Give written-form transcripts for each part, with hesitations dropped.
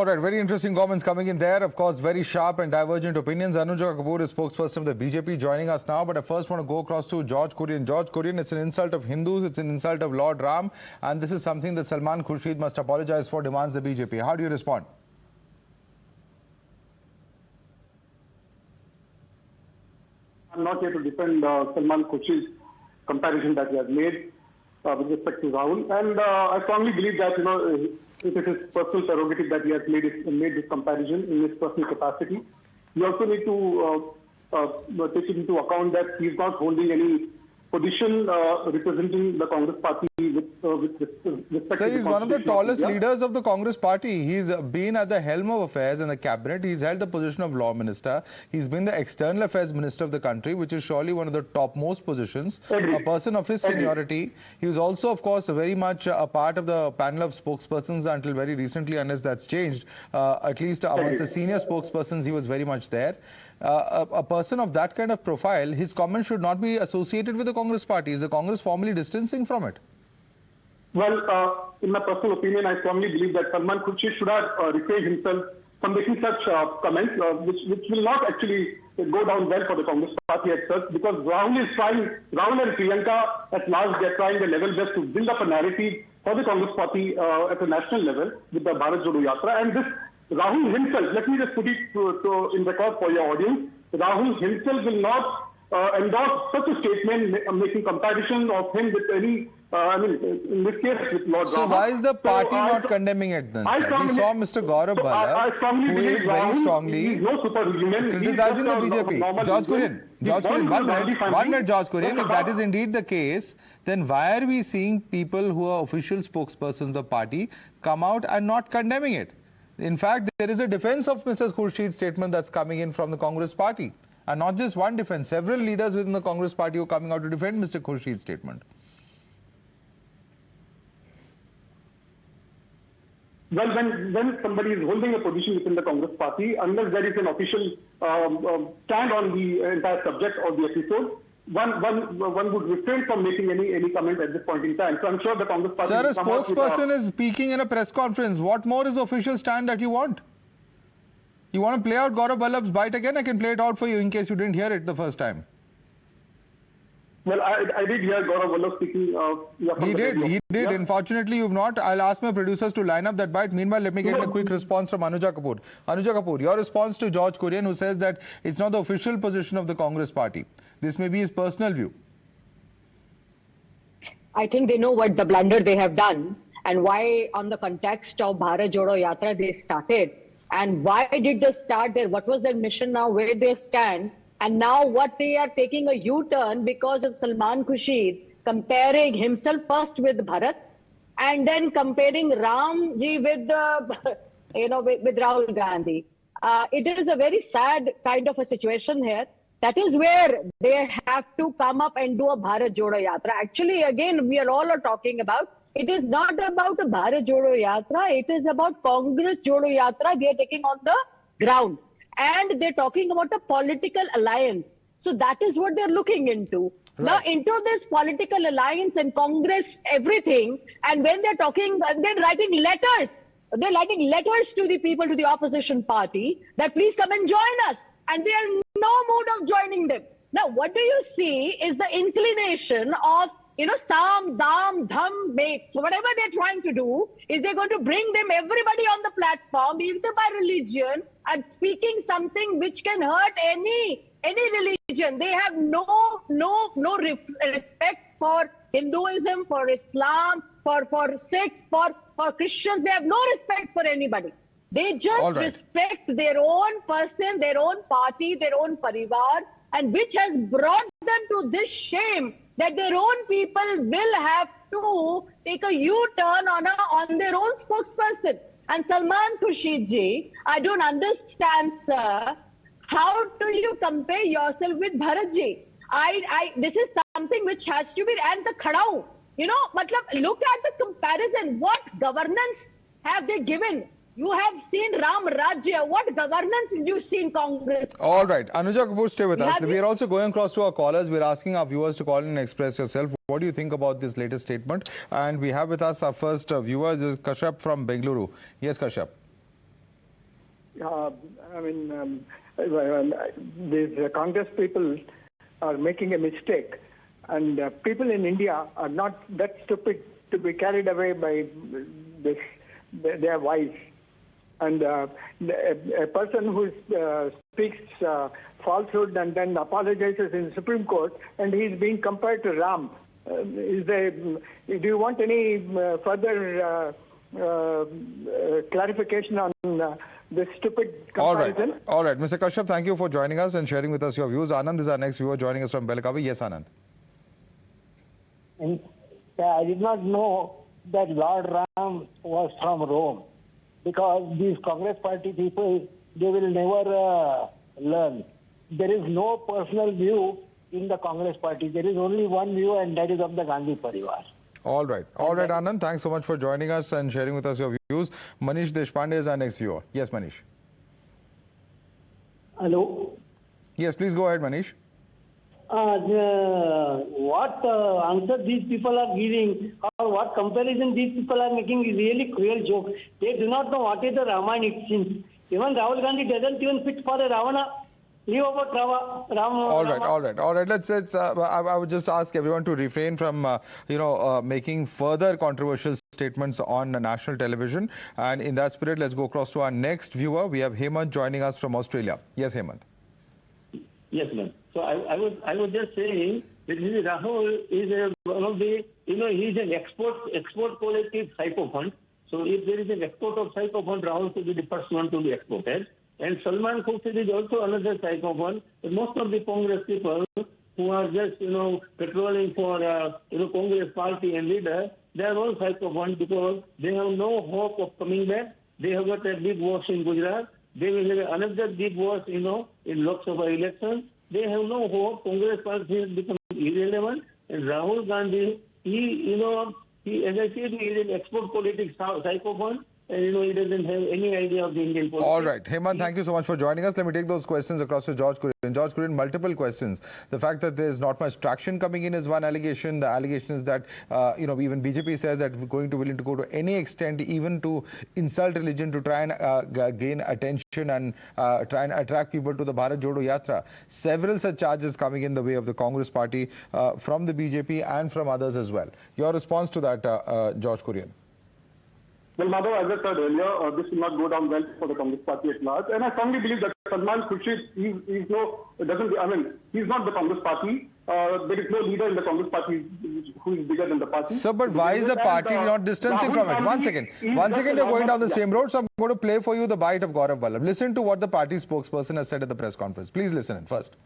All right, very interesting comments coming in there. Of course, very sharp and divergent opinions. Anuja Kapur is spokesperson of the BJP joining us now. But I first want to go across to George Kurian. George Kurian, it's an insult of Hindus, it's an insult of Lord Ram. And this is something that Salman Khurshid must apologize for, demands the BJP. How do you respond? I'm not here to defend Salman Khurshid's comparison that he has made with respect to Rahul. And I strongly believe that, it is his personal prerogative that he has made this comparison in his personal capacity. We also need to take it into account that he is not holding any position representing the Congress party with respect to the So he's one of the tallest leaders of the Congress party. He's been at the helm of affairs in the cabinet. He's held the position of law minister. He's been the external affairs minister of the country, which is surely one of the topmost positions. A person of his seniority. He was also, of course, very much a part of the panel of spokespersons until very recently, unless that's changed. At least amongst the senior spokespersons, he was very much there. A person of that kind of profile, his comments should not be associated with the Congress party. Is the Congress formally distancing from it? Well, in my personal opinion, I strongly believe that Salman Khurshid should have refrained himself from making such comments, which will not actually go down well for the Congress party as such, because Rahul and Priyanka at large, they are trying their level best to build up a narrative for the Congress party at a national level with the Bharat Jodo Yatra. And this Rahul himself, let me just put it in record for your audience, Rahul himself will not endorse such a statement, making comparison of him with any, in this case, with Lord Rama. So why is the party not condemning it then? We saw Mr. Gaurav Bala, who is very strongly criticizing the BJP. George Kurian, one minute, George Kurian. If that is indeed the case, then why are we seeing people who are official spokespersons of the party come out and not condemning it? In fact, there is a defense of Mr. Khurshid's statement that's coming in from the Congress party. And not just one defense, several leaders within the Congress party who are coming out to defend Mr. Khurshid's statement. Well, when somebody is holding a position within the Congress party, unless there is an official stand on the entire subject or the episode, one would refrain from making any comment at this point in time. So I'm sure the Congress party... Sir, a spokesperson is speaking in a press conference. What more is the official stand that you want? You want to play out Gaurav Vallabh's bite again? I can play it out for you in case you didn't hear it the first time. Well, I did hear Gaurav Vallabh speaking. He did. Yeah. Unfortunately, you've not. I'll ask my producers to line up that bite. Meanwhile, let me get a quick response from Anuja Kapur. Anuja Kapur, your response to George Kurian, who says that it's not the official position of the Congress party. This may be his personal view. I think they know what the blunder they have done and why on the context of Bharat Jodo Yatra they started. And why did they start there? What was their mission now? Where they stand? And now what they are taking a U-turn because of Salman Khurshid comparing himself first with Bharat and then comparing Ramji with with Rahul Gandhi. It is a very sad kind of a situation here. That is where they have to come up and do a Bharat Jodo Yatra. Actually, again, we are all talking about. It is not about a Bharat Jodo Yatra. It is about Congress Jodo Yatra they are taking on the ground. And they're talking about a political alliance. So that is what they're looking into. Right. Now, into this political alliance and Congress, everything. And when they're talking, they're writing letters. They're writing letters to the people, to the opposition party, that please come and join us. And they are in no mood of joining them. Now, what do you see is the inclination of Sam, Dam, Dham, Bait. So whatever they're trying to do is they're going to bring them, everybody on the platform, either by religion and speaking something which can hurt any religion. They have no respect for Hinduism, for Islam, for Sikh, for Christians. They have no respect for anybody. They just respect their own person, their own party, their own parivar, and which has brought them to this shame that their own people will have to take a U-turn on their own spokesperson. And Salman Khurshid ji, I don't understand, sir, how do you compare yourself with Bharat ji? This is something which has to be, and the khadao, look at the comparison. What governance have they given? You have seen Ram Rajya. What governance did you see in Congress? All right. Anuja Kapur, stay with us. We are also going across to our callers. We are asking our viewers to call in and express yourself. What do you think about this latest statement? And we have with us our first viewer, this is Kashyap from Bengaluru. Yes, Kashyap. these Congress people are making a mistake, and people in India are not that stupid to be carried away by this, their vice. And a person who speaks falsehood and then apologizes in the Supreme Court, and he's being compared to Ram. Do you want any further clarification on this stupid comparison? All right. Mr. Kashyap, thank you for joining us and sharing with us your views. Anand is our next viewer joining us from Belagavi. Yes, Anand. I did not know that Lord Ram was from Rome, because these Congress party people, they will never learn. There is no personal view in the Congress party. There is only one view, and that is of the Gandhi Parivar. All right, Anand. Thanks so much for joining us and sharing with us your views. Manish Deshpande is our next viewer. Yes, Manish. Hello. Yes, please go ahead, Manish. What answer these people are giving, or what comparison these people are making, is really cruel joke. They do not know what is the Ramayana it seems. Even Rahul Gandhi doesn't even fit for a Ravana. Leave about Rama. All right. Let's. I would just ask everyone to refrain from, making further controversial statements on national television. And in that spirit, let's go across to our next viewer. We have Hemant joining us from Australia. Yes, Hemant. Yes, ma'am. So I was just saying that Rahul is one of the, he's an export quality psychophant. So if there is an export of psychophant, Rahul should be the first one to be exported. And Salman Khurshid is also another psychophant. But most of the Congress people who are just, patrolling for, Congress party and leader, they are all psychophants because they have no hope of coming back. They have got a big wash in Gujarat. They will have another big wash, in Lok Sabha elections. They have no hope. Congress party has become irrelevant. And Rahul Gandhi, he, as I said, he is an export politics psychophant. And, he doesn't have any idea of the Indian politics. All right. Hemant, thank you so much for joining us. Let me take those questions across to George Kurian. George Kurian, multiple questions. The fact that there is not much traction coming in is one allegation. The allegation is that, even BJP says that we're willing to go to any extent, even to insult religion, to try and gain attention and try and attract people to the Bharat Jodo Yatra. Several such charges coming in the way of the Congress party from the BJP and from others as well. Your response to that, George Kurian? Well, Madhav, as I said earlier, this will not go down well for the Congress party at large. And I strongly believe that Salman Khurshid, he's not the Congress party. There is no leader in the Congress party who is bigger than the party. Sir, but why is the party not distancing from it? One second, you're going down the same road, so I'm going to play for you the bite of Gaurav Vallabh. Listen to what the party spokesperson has said at the press conference. Please listen in first.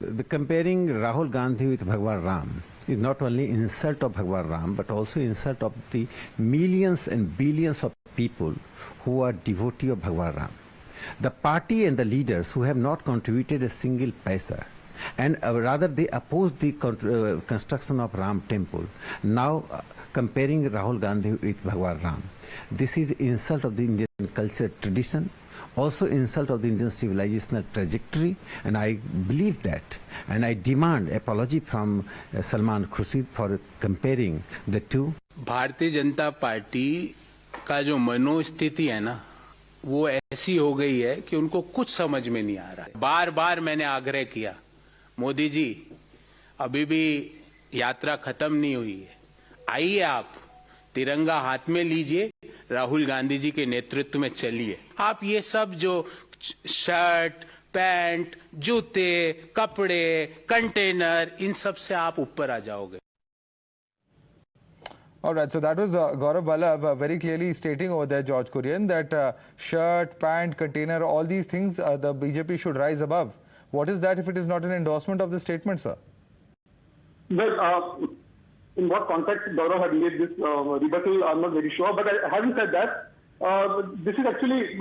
The comparing Rahul Gandhi with Bhagwan Ram is not only insult of Bhagwan Ram, but also insult of the millions and billions of people who are devotee of Bhagwan Ram. The party and the leaders who have not contributed a single paisa, and rather they oppose the construction of Ram temple, now comparing Rahul Gandhi with Bhagwan Ram. This is insult of the Indian culture tradition, also insult of the Indian civilizational trajectory, and I believe that, and I demand apology from Salman Khurshid for comparing the two. Bharatiya Janata party का जो मनोस्थिति है ना, वो ऐसी हो गई है कि उनको कुछ समझ में नहीं आ रहा है। बार बार मैंने आग्रह किया, मोदी जी अभी भी यात्रा खत्म नहीं हुई है, आइए आप तिरंगा हाथ में लीजिए, राहुल गांधी जी के नेतृत्व में चलिए। आप ये सब जो शर्ट, पैंट, जूते, कपड़े, कंटेनर, इन सब से आप ऊपर आ जाओगे। All right, so that was Gaurav Vallabh very clearly stating over there, George Kurian, that shirt, pant, container, all these things, the BJP should rise above. What is that if it is not an endorsement of the statement, sir? Well, in what context Gaurav had made this rebuttal, I'm not very sure. But having said that, this is actually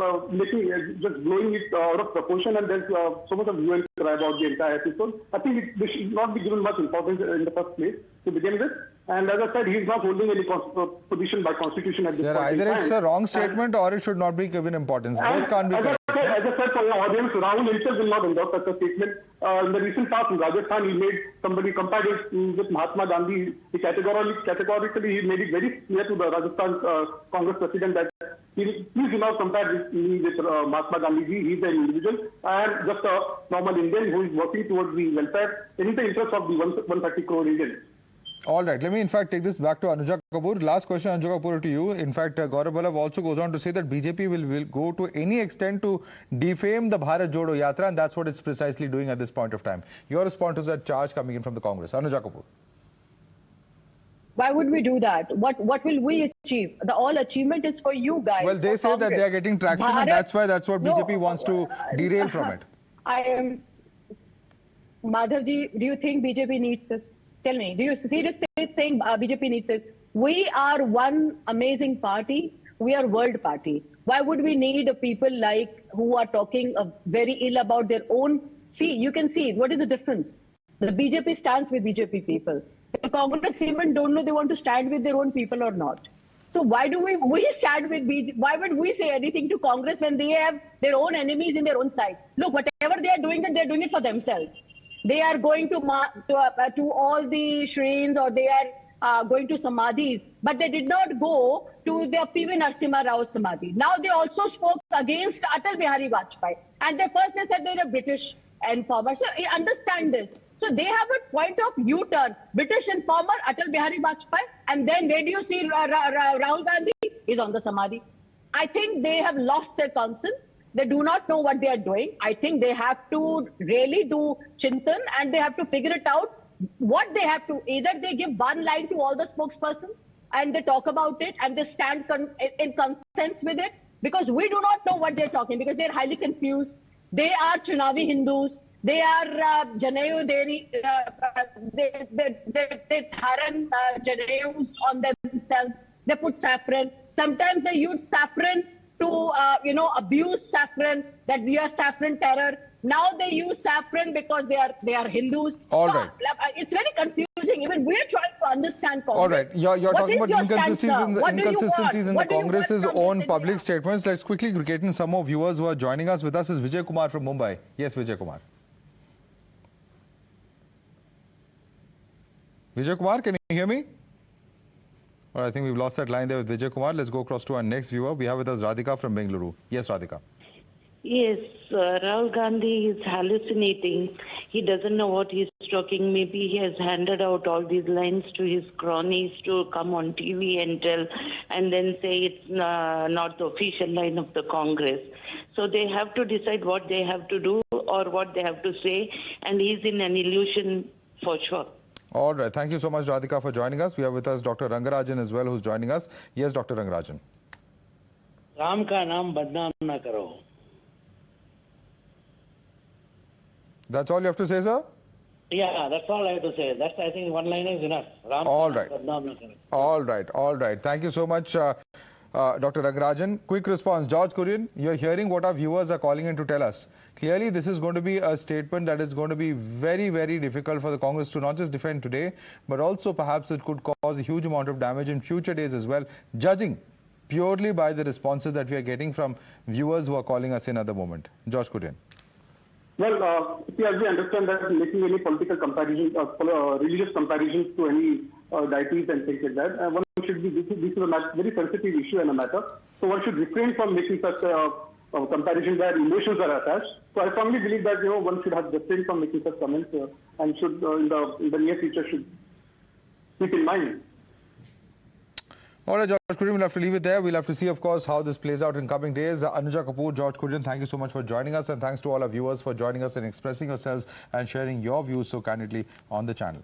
just blowing it out of proportion, and there's so much of hue and cry about the entire episode. I think this should not be given much importance in the first place to begin with. And as I said, he's not holding any position by constitution at this point in time. Either it's a wrong statement or it should not be given importance. Both can't be correct. as I said for your audience, Rahul himself will not endorse such a statement. In the recent past in Rajasthan, he made somebody compared it with Mahatma Gandhi. He categorically he made it very clear to the Rajasthan Congress president that please do not compare me with Mahatma Gandhi. He is an individual and just a normal Indian who is working towards the welfare in the interest of the 130 crore Indians. All right, let me in fact take this back to Anuja Kapur. Last question, Anuja Kapur, to you. In fact, Gaurav Vallabh also goes on to say that BJP will go to any extent to defame the Bharat Jodo Yatra, and that's what it's precisely doing at this point of time. Your response to that charge coming in from the Congress. Anuja Kapur. Why would we do that? What will we achieve? The all achievement is for you guys. Well, they say Congress. that they are getting traction, and that's what BJP wants to derail from it. Madhavji, do you think BJP needs this? Tell me, do you seriously think BJP needs this? We are one amazing party. We are world party. Why would we need people like who are talking very ill about their own? See, you can see what is the difference. The BJP stands with BJP people. The Congress even don't know they want to stand with their own people or not. So why do we stand with BJP? Why would we say anything to Congress when they have their own enemies in their own side? Look, whatever they are doing, they're doing it for themselves. They are going to all the shrines, or they are going to samadhis, but they did not go to the P.V. Narasimha Rao's samadhi. Now they also spoke against Atal Bihari Vajpayee, and first they said they were British informer. So understand this. So they have a point of U-turn, British informer Atal Bihari Vajpayee, and then where do you see Rahul Gandhi? Is on the samadhi. I think they have lost their conscience. They do not know what they are doing. I think they have to really do chintan, and they have to figure it out what they have to. Either they give one line to all the spokespersons and they talk about it and they stand in consent with it, because we do not know what they're talking, because they're highly confused. They are Chunavi Hindus. They are Janayu Deri. They dharan Janayus on themselves. They put saffron. Sometimes they use saffron to abuse saffron, that we are saffron terror. Now they use saffron because they are Hindus. All right. It's very confusing. Even we're trying to understand Congress. All right. You're talking about inconsistencies in the Congress's own public statements. Let's quickly get in some more viewers who are joining us. With us is Vijay Kumar from Mumbai. Yes, Vijay Kumar. Vijay Kumar, can you hear me? Well, I think we've lost that line there with Vijay Kumar. Let's go across to our next viewer. We have with us Radhika from Bengaluru. Yes, Radhika. Yes, Rahul Gandhi is hallucinating. He doesn't know what he's talking. Maybe he has handed out all these lines to his cronies to come on TV and tell, and then say it's not the official line of the Congress. So they have to decide what they have to do or what they have to say, and he's in an illusion for sure. All right. Thank you so much, Radhika, for joining us. We have with us Dr. Rangarajan as well, who's joining us. Yes, Dr. Rangarajan. Ram का नाम बदनाम ना करो. That's all you have to say, sir? Yeah, that's all I have to say. I think one line is enough. Ram all right. Badnaam na karo. All right. All right. Thank you so much, Dr. Rangarajan. Quick response. George Kurian, you're hearing what our viewers are calling in to tell us. Clearly, this is going to be a statement that is going to be very, very difficult for the Congress to not just defend today, but also perhaps it could cause a huge amount of damage in future days as well, judging purely by the responses that we are getting from viewers who are calling us in at the moment. George Kurian. Well, as we understand that making any political comparisons, religious comparisons to any deities and things like that, one should be, this is a very sensitive issue and a matter. So one should refrain from making such comparisons where emotions are attached. So I firmly believe that one should have refrain from making such comments and should in the near future should keep in mind. All right, George Kurian, we'll have to leave it there. We'll have to see, of course, how this plays out in coming days. Anuja Kapur, George Kurian, thank you so much for joining us, and thanks to all our viewers for joining us and expressing yourselves and sharing your views so candidly on the channel.